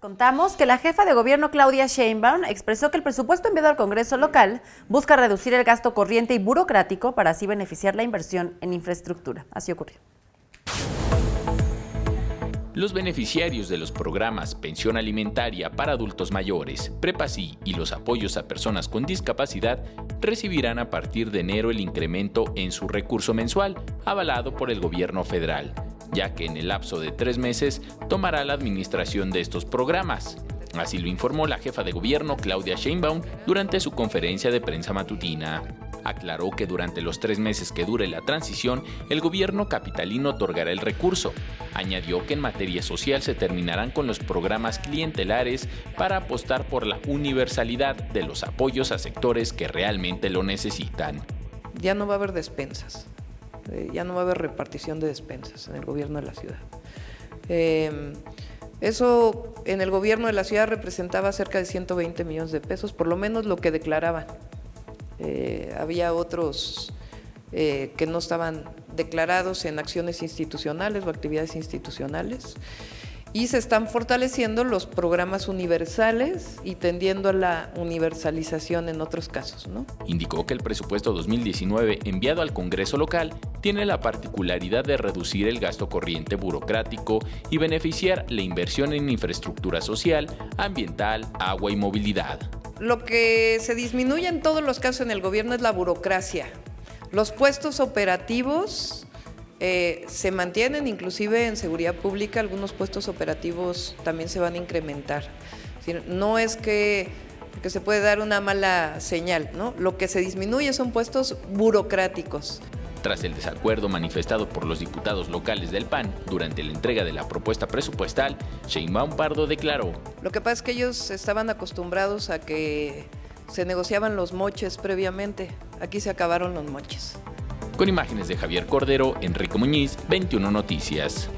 Contamos que la jefa de gobierno Claudia Sheinbaum expresó que el presupuesto enviado al Congreso local busca reducir el gasto corriente y burocrático para así beneficiar la inversión en infraestructura. Así ocurrió. Los beneficiarios de los programas Pensión Alimentaria para Adultos Mayores, Prepasí y los apoyos a personas con discapacidad recibirán a partir de enero el incremento en su recurso mensual, avalado por el gobierno federal, ya que en el lapso de 3 meses tomará la administración de estos programas. Así lo informó la jefa de gobierno Claudia Sheinbaum durante su conferencia de prensa matutina. Aclaró que durante los 3 meses que dure la transición, el gobierno capitalino otorgará el recurso. Añadió que en materia social se terminarán con los programas clientelares para apostar por la universalidad de los apoyos a sectores que realmente lo necesitan. Ya no va a haber despensas, ya no va a haber repartición de despensas en el gobierno de la ciudad. Eso en el gobierno de la ciudad representaba cerca de 120 millones de pesos, por lo menos lo que declaraban. Había otros que no estaban declarados en acciones institucionales o actividades institucionales, y se están fortaleciendo los programas universales y tendiendo a la universalización en otros casos, ¿no? Indicó que el presupuesto 2019 enviado al Congreso local tiene la particularidad de reducir el gasto corriente burocrático y beneficiar la inversión en infraestructura social, ambiental, agua y movilidad. Lo que se disminuye en todos los casos en el gobierno es la burocracia. Los puestos operativos se mantienen, inclusive en seguridad pública, algunos puestos operativos también se van a incrementar. Es decir, no es que se puede dar una mala señal, ¿no? Lo que se disminuye son puestos burocráticos. Tras el desacuerdo manifestado por los diputados locales del PAN durante la entrega de la propuesta presupuestal, Sheinbaum Pardo declaró: Lo que pasa es que ellos estaban acostumbrados a que se negociaban los moches previamente. Aquí se acabaron los moches. Con imágenes de Javier Cordero, Enrique Muñiz, 21 Noticias.